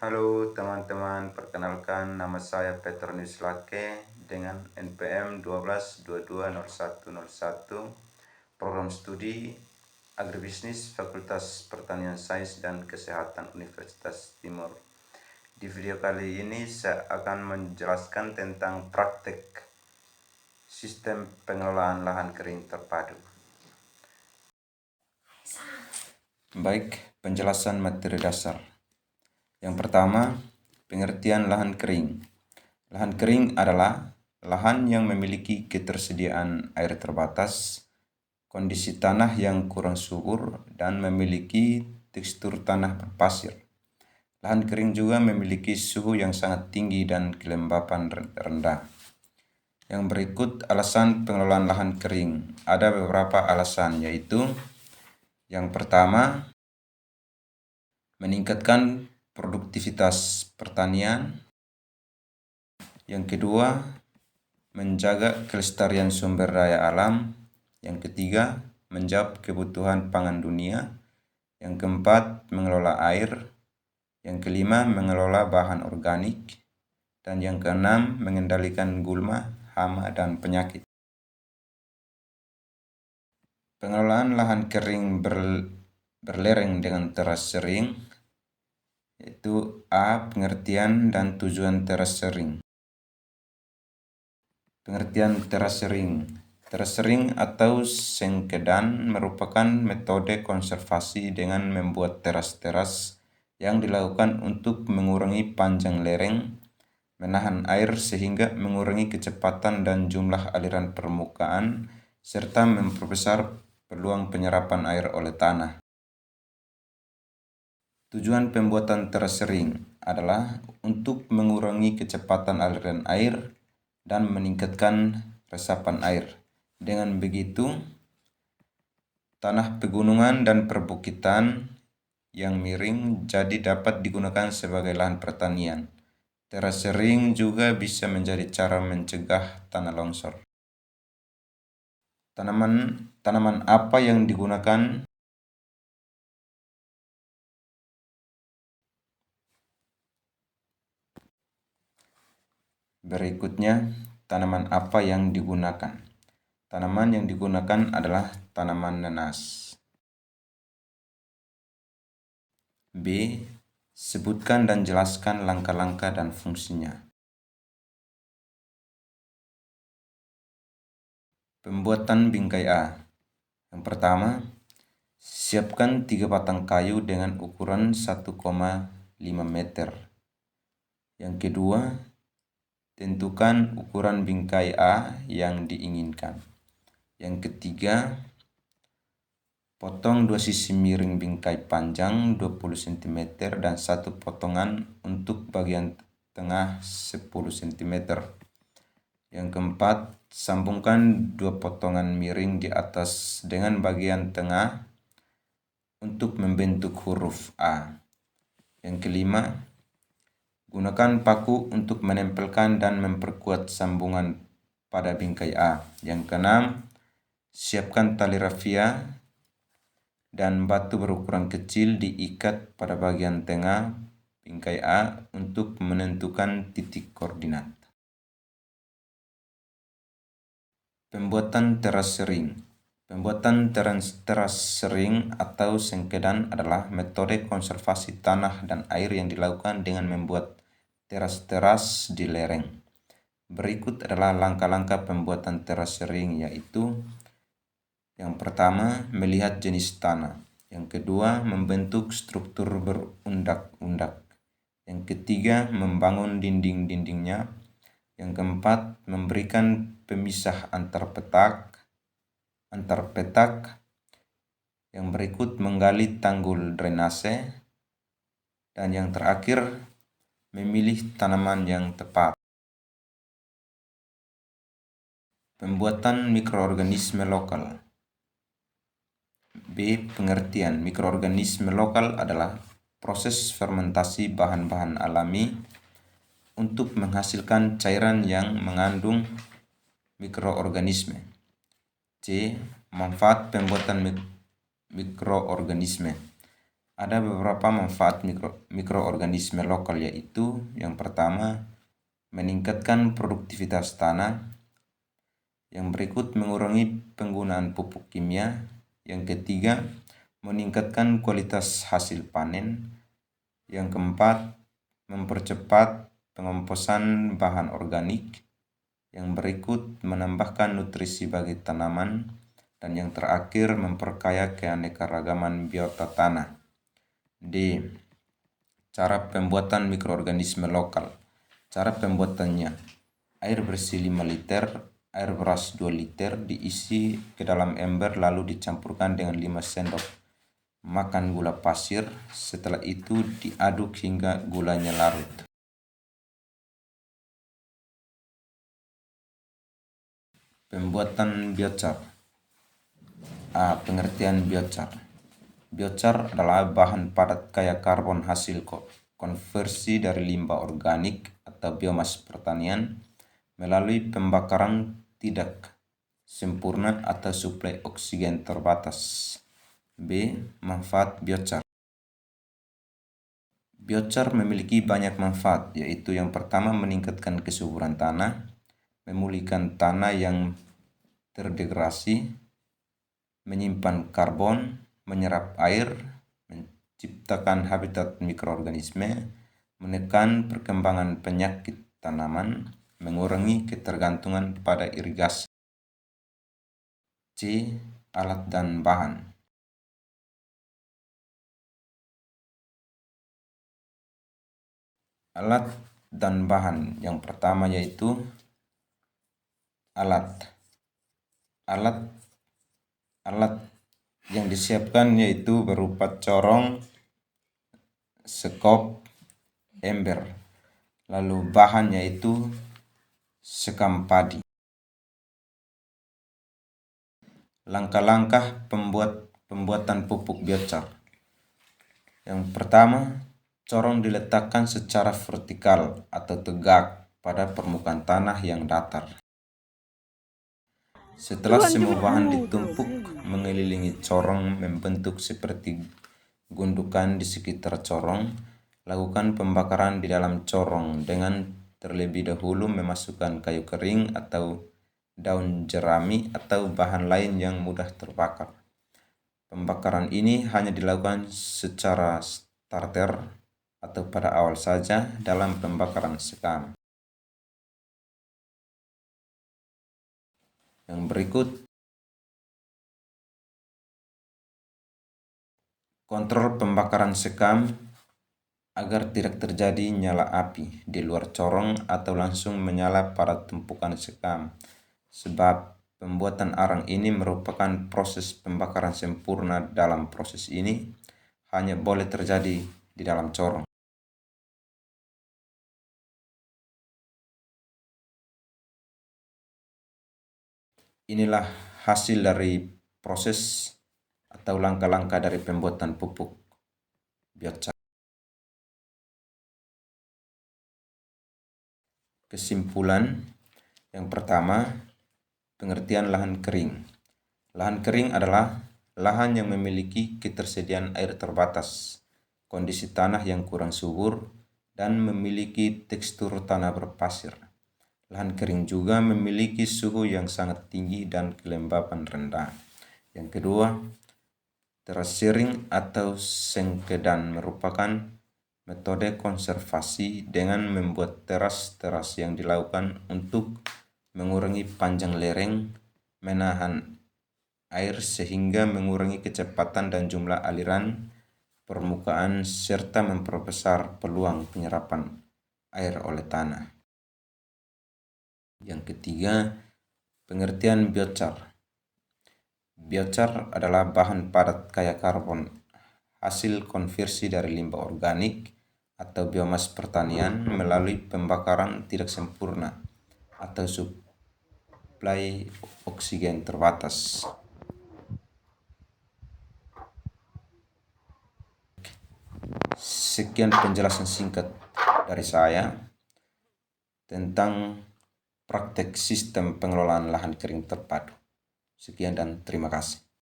Halo teman-teman, perkenalkan nama saya Petronius Lake dengan NPM 12220101, program studi Agribisnis Fakultas Pertanian Sains dan Kesehatan Universitas Timur. Di video kali ini saya akan menjelaskan tentang praktek sistem pengelolaan lahan kering terpadu. Baik, penjelasan materi dasar. Yang pertama, pengertian lahan kering. Lahan kering adalah lahan yang memiliki ketersediaan air terbatas, kondisi tanah yang kurang subur, dan memiliki tekstur tanah berpasir. Lahan kering juga memiliki suhu yang sangat tinggi dan kelembapan rendah. Yang berikut alasan pengelolaan lahan kering. Ada beberapa alasan, yaitu yang pertama, meningkatkan produktivitas pertanian. Yang kedua, menjaga kelestarian sumber daya alam. Yang ketiga, menjawab kebutuhan pangan dunia. Yang keempat, mengelola air. Yang kelima, mengelola bahan organik. Dan yang keenam, mengendalikan gulma, hama, dan penyakit. Pengelolaan lahan kering berlereng dengan teras sering, yaitu A. Pengertian dan tujuan teras sering. Pengertian teras sering. Teras sering atau sengkedan merupakan metode konservasi dengan membuat teras-teras yang dilakukan untuk mengurangi panjang lereng, menahan air sehingga mengurangi kecepatan dan jumlah aliran permukaan, serta memperbesar peluang penyerapan air oleh tanah. Tujuan pembuatan teras sering adalah untuk mengurangi kecepatan aliran air dan meningkatkan resapan air. Dengan begitu, tanah pegunungan dan perbukitan yang miring jadi dapat digunakan sebagai lahan pertanian. Teras sering juga bisa menjadi cara mencegah tanah longsor. Tanaman apa yang digunakan? Berikutnya, tanaman apa yang digunakan? Tanaman yang digunakan adalah tanaman nanas. B. Sebutkan dan jelaskan langkah-langkah dan fungsinya. Pembuatan bingkai A. Yang pertama, siapkan 3 batang kayu dengan ukuran 1,5 meter. Yang kedua, tentukan ukuran bingkai A yang diinginkan. Yang ketiga, potong 2 sisi miring bingkai panjang 20 cm dan 1 potongan untuk bagian tengah 10 cm. Yang keempat, sambungkan 2 potongan miring di atas dengan bagian tengah untuk membentuk huruf A. Yang kelima, gunakan paku untuk menempelkan dan memperkuat sambungan pada bingkai A. Yang keenam, siapkan tali rafia dan batu berukuran kecil diikat pada bagian tengah bingkai A untuk menentukan titik koordinat. Pembuatan teras sering. Pembuatan teras sering atau sengkedan adalah metode konservasi tanah dan air yang dilakukan dengan membuat teras-teras di lereng. Berikut adalah langkah-langkah pembuatan teras sering, yaitu yang pertama, melihat jenis tanah. Yang kedua, membentuk struktur berundak-undak. Yang ketiga, membangun dinding-dindingnya. Yang keempat, memberikan pemisah antar petak. Yang berikut, menggali tanggul drainase. Dan yang terakhir, memilih tanaman yang tepat. Pembuatan mikroorganisme lokal. B. Pengertian. Mikroorganisme lokal adalah proses fermentasi bahan-bahan alami untuk menghasilkan cairan yang mengandung mikroorganisme. C. Manfaat pembuatan mikroorganisme. Ada beberapa manfaat mikroorganisme lokal, yaitu yang pertama, meningkatkan produktivitas tanah. Yang berikut, mengurangi penggunaan pupuk kimia. Yang ketiga, meningkatkan kualitas hasil panen. Yang keempat, mempercepat pengomposan bahan organik. Yang berikut, menambahkan nutrisi bagi tanaman. Dan yang terakhir, memperkaya keanekaragaman biota tanah. D. Cara pembuatan mikroorganisme lokal. Cara pembuatannya: air bersih 5 liter, air beras 2 liter diisi ke dalam ember lalu dicampurkan dengan 5 sendok makan gula pasir. Setelah itu diaduk hingga gulanya larut. Pembuatan biochar. Pengertian biochar. Biochar adalah bahan padat kaya karbon hasil konversi dari limbah organik atau biomas pertanian melalui pembakaran tidak sempurna atau suplai oksigen terbatas. B. Manfaat biochar. Biochar memiliki banyak manfaat, yaitu yang pertama, meningkatkan kesuburan tanah, memulihkan tanah yang terdegradasi, menyimpan karbon, menyerap air, menciptakan habitat mikroorganisme, menekan perkembangan penyakit tanaman, mengurangi ketergantungan pada irigasi. C. Alat dan bahan. Alat dan bahan. Yang pertama yaitu alat. Alat yang disiapkan yaitu berupa corong, sekop, ember. Lalu bahan yaitu sekam padi. Langkah-langkah pembuatan pupuk biochar. Yang pertama, corong diletakkan secara vertikal atau tegak pada permukaan tanah yang datar. Setelah semua bahan ditumpuk mengelilingi corong membentuk seperti gundukan di sekitar corong, lakukan pembakaran di dalam corong dengan terlebih dahulu memasukkan kayu kering atau daun jerami atau bahan lain yang mudah terbakar. Pembakaran ini hanya dilakukan secara starter atau pada awal saja dalam pembakaran sekam. Yang berikut, kontrol pembakaran sekam agar tidak terjadi nyala api di luar corong atau langsung menyala pada tumpukan sekam, sebab pembuatan arang ini merupakan proses pembakaran sempurna. Dalam proses ini hanya boleh terjadi di dalam corong. Inilah hasil dari proses atau langkah-langkah dari pembuatan pupuk biochar. Kesimpulan, yang pertama, pengertian lahan kering. Lahan kering adalah lahan yang memiliki ketersediaan air terbatas, kondisi tanah yang kurang subur, dan memiliki tekstur tanah berpasir. Lahan kering juga memiliki suhu yang sangat tinggi dan kelembapan rendah. Yang kedua, terasering atau sengkedan merupakan metode konservasi dengan membuat teras-teras yang dilakukan untuk mengurangi panjang lereng, menahan air sehingga mengurangi kecepatan dan jumlah aliran permukaan serta memperbesar peluang penyerapan air oleh tanah. Yang ketiga, pengertian biochar. Biochar adalah bahan padat kaya karbon hasil konversi dari limbah organik atau biomas pertanian melalui pembakaran tidak sempurna atau suplai oksigen terbatas. Sekian penjelasan singkat dari saya tentang praktek sistem pengelolaan lahan kering terpadu. Sekian dan terima kasih.